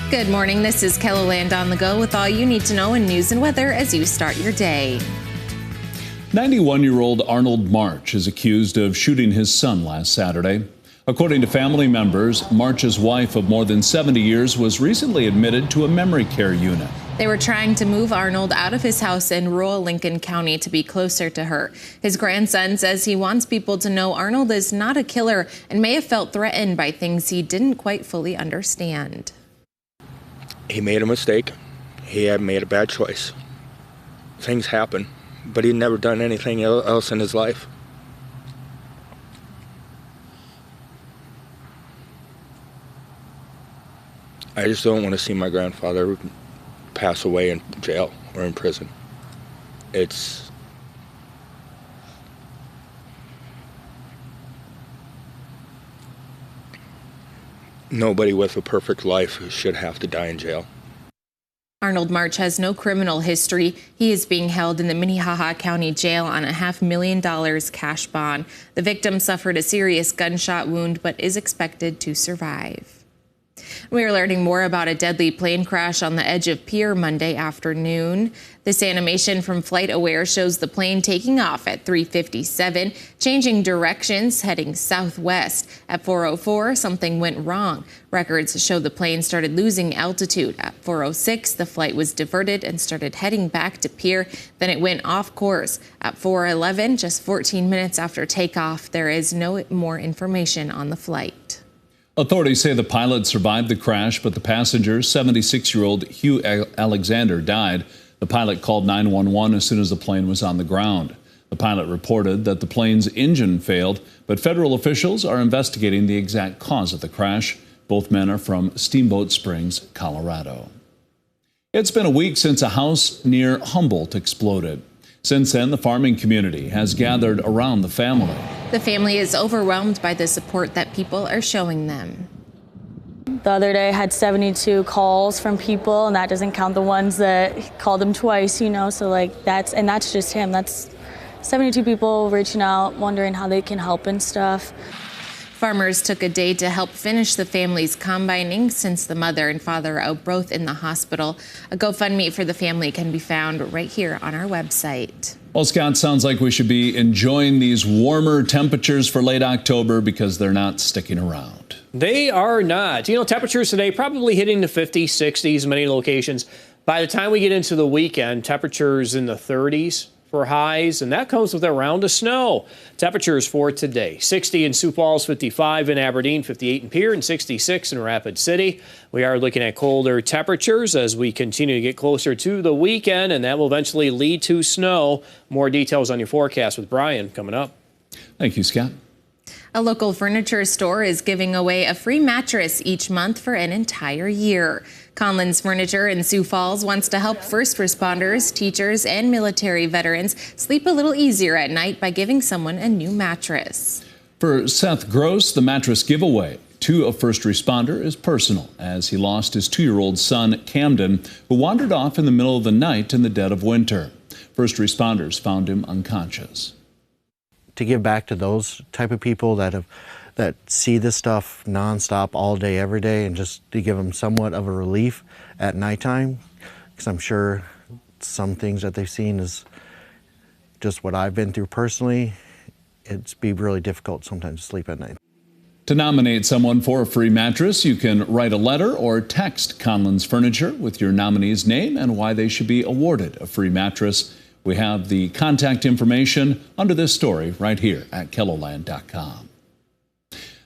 Good morning. This is Keloland on the go with all you need to know in news and weather as you start your day. 91-year-old Arnold March is accused of shooting his son last Saturday. According to family members, March's wife of more than 70 years was recently admitted to a memory care unit. They were trying to move Arnold out of his house in rural Lincoln County to be closer to her. His grandson says he wants people to know Arnold is not a killer and may have felt threatened by things he didn't quite fully understand. He made a mistake. He had made a bad choice. Things happen, but he'd never done anything else in his life. I just don't want to see my grandfather pass away in jail or in prison. It's nobody with a perfect life should have to die in jail. Arnold March has no criminal history. He is being held in the Minnehaha County Jail on a $500,000 cash bond. The victim suffered a serious gunshot wound but is expected to survive. We are learning more about a deadly plane crash on the edge of Pier Monday afternoon. This animation from FlightAware shows the plane taking off at 3:57, changing directions, heading southwest. At 4:04, something went wrong. Records show the plane started losing altitude. At 4:06, the flight was diverted and started heading back to Pier. Then it went off course. At 4:11, just 14 minutes after takeoff, there is no more information on the flight. Authorities say the pilot survived the crash, but the passenger, 76-year-old Hugh Alexander, died. The pilot called 911 as soon as the plane was on the ground. The pilot reported that the plane's engine failed, but federal officials are investigating the exact cause of the crash. Both men are from Steamboat Springs, Colorado. It's been a week since a house near Humboldt exploded. Since then, the farming community has gathered around the family. The family is overwhelmed by the support that people are showing them. The other day I had 72 calls from people, and that doesn't count the ones that called him twice, so that's just him. That's 72 people reaching out, wondering how they can help and stuff. Farmers took a day to help finish the family's combining since the mother and father are both in the hospital. A GoFundMe for the family can be found right here on our website. Well, Scott, sounds like we should be enjoying these warmer temperatures for late October because they're not sticking around. They are not. Temperatures today probably hitting the 50s, 60s in many locations. By the time we get into the weekend, temperatures in the 30s. For highs, and that comes with a round of snow. Temperatures for today: 60 in Sioux Falls, 55 in Aberdeen, 58 in Pierre, and 66 in Rapid City. We are looking at colder temperatures as we continue to get closer to the weekend, and that will eventually lead to snow. More details on your forecast with Brian coming up. Thank you, Scott. A local furniture store is giving away a free mattress each month for an entire year. Conlin's Furniture in Sioux Falls wants to help first responders, teachers, and military veterans sleep a little easier at night by giving someone a new mattress. For Seth Gross, the mattress giveaway to a first responder is personal, as he lost his 2-year-old son, Camden, who wandered off in the middle of the night in the dead of winter. First responders found him unconscious. To give back to those type of people that see this stuff nonstop all day, every day, and just to give them somewhat of a relief at nighttime, because I'm sure some things that they've seen is just what I've been through personally. It's be really difficult sometimes to sleep at night. To nominate someone for a free mattress, you can write a letter or text Conlin's Furniture with your nominee's name and why they should be awarded a free mattress. We have the contact information under this story right here at Keloland.com.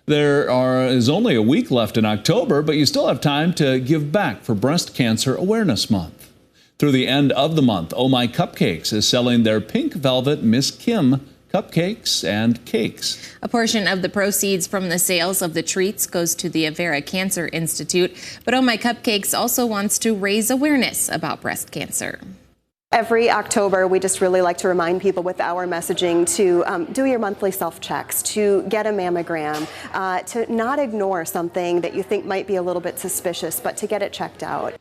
There is only a week left in October, but you still have time to give back for Breast Cancer Awareness Month. Through the end of the month, Oh My Cupcakes is selling their Pink Velvet Miss Kim cupcakes and cakes. A portion of the proceeds from the sales of the treats goes to the Avera Cancer Institute, but Oh My Cupcakes also wants to raise awareness about breast cancer. Every October, we just really like to remind people with our messaging to do your monthly self-checks, to get a mammogram, to not ignore something that you think might be a little bit suspicious, but to get it checked out.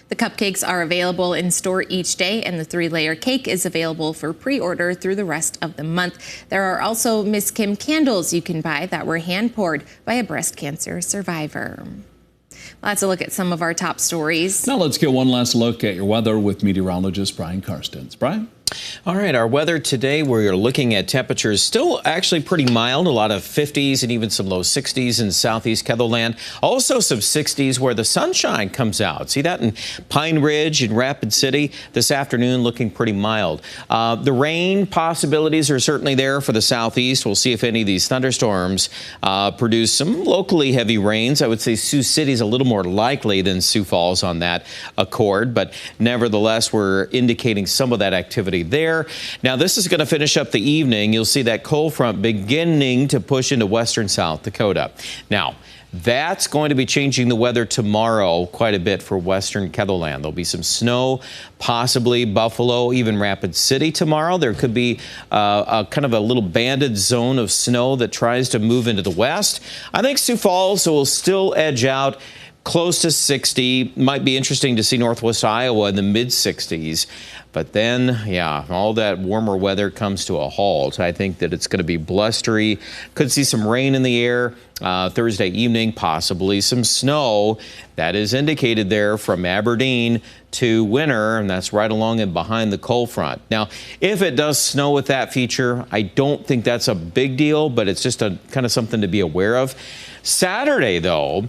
The cupcakes are available in store each day, and the 3-layer cake is available for pre-order through the rest of the month. There are also Miss Kim candles you can buy that were hand-poured by a breast cancer survivor. That's a look at some of our top stories. Now let's get one last look at your weather with meteorologist Brian Karstens. Brian? All right, our weather today, we're looking at temperatures still actually pretty mild, a lot of 50s and even some low 60s in southeast Ketherland. Also some 60s where the sunshine comes out. See that in Pine Ridge and Rapid City this afternoon, looking pretty mild. The rain possibilities are certainly there for the southeast. We'll see if any of these thunderstorms produce some locally heavy rains. I would say Sioux City is a little more likely than Sioux Falls on that accord, but nevertheless, we're indicating some of that activity there. Now, this is going to finish up the evening. You'll see that cold front beginning to push into western South Dakota. Now, that's going to be changing the weather tomorrow quite a bit for western Ketherland. There'll be some snow, possibly Buffalo, even Rapid City tomorrow. There could be a kind of a little banded zone of snow that tries to move into the west. I think Sioux Falls will still edge out close to 60. Might be interesting to see northwest Iowa in the mid-60s. But then, yeah, all that warmer weather comes to a halt. I think that it's going to be blustery. Could see some rain in the air Thursday evening, possibly some snow. That is indicated there from Aberdeen to Winter, and that's right along and behind the cold front. Now, if it does snow with that feature, I don't think that's a big deal, but it's just a kind of something to be aware of. Saturday, though,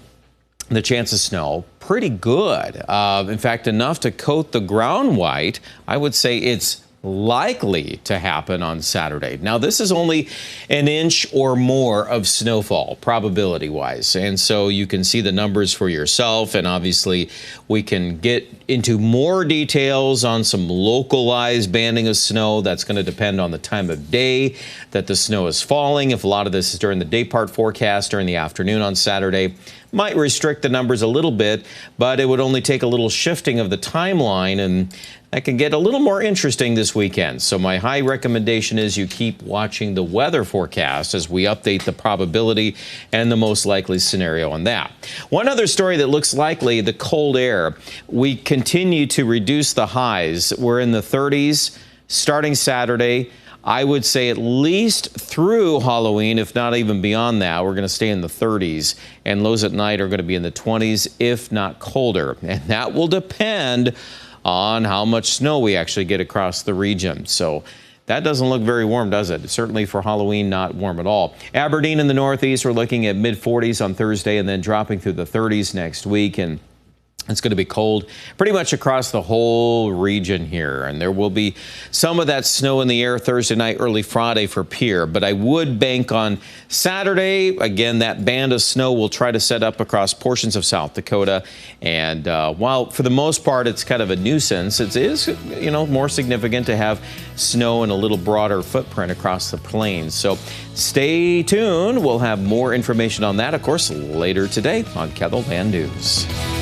the chance of snow, pretty good. In fact, enough to coat the ground white. I would say it's likely to happen on Saturday. Now, this is only an inch or more of snowfall, probability-wise, and so you can see the numbers for yourself, and obviously we can get into more details on some localized banding of snow. That's going to depend on the time of day that the snow is falling. If a lot of this is during the day part forecast during the afternoon on Saturday, might restrict the numbers a little bit, but it would only take a little shifting of the timeline, and that can get a little more interesting this weekend. So my high recommendation is you keep watching the weather forecast as we update the probability and the most likely scenario on that. One other story that looks likely, the cold air. We continue to reduce the highs. We're in the 30s starting Saturday. I would say at least through Halloween, if not even beyond that, we're going to stay in the 30s, and lows at night are going to be in the 20s, if not colder. And that will depend on how much snow we actually get across the region. So that doesn't look very warm, does it? Certainly for Halloween, not warm at all. Aberdeen in the Northeast, we're looking at mid-40s on Thursday and then dropping through the 30s next week. And it's going to be cold pretty much across the whole region here, and there will be some of that snow in the air Thursday night, early Friday for Pierre, but I would bank on Saturday. Again, that band of snow will try to set up across portions of South Dakota, and while for the most part it's kind of a nuisance, it is, you know, more significant to have snow in a little broader footprint across the plains. So stay tuned. We'll have more information on that, of course, later today on Ketherland News.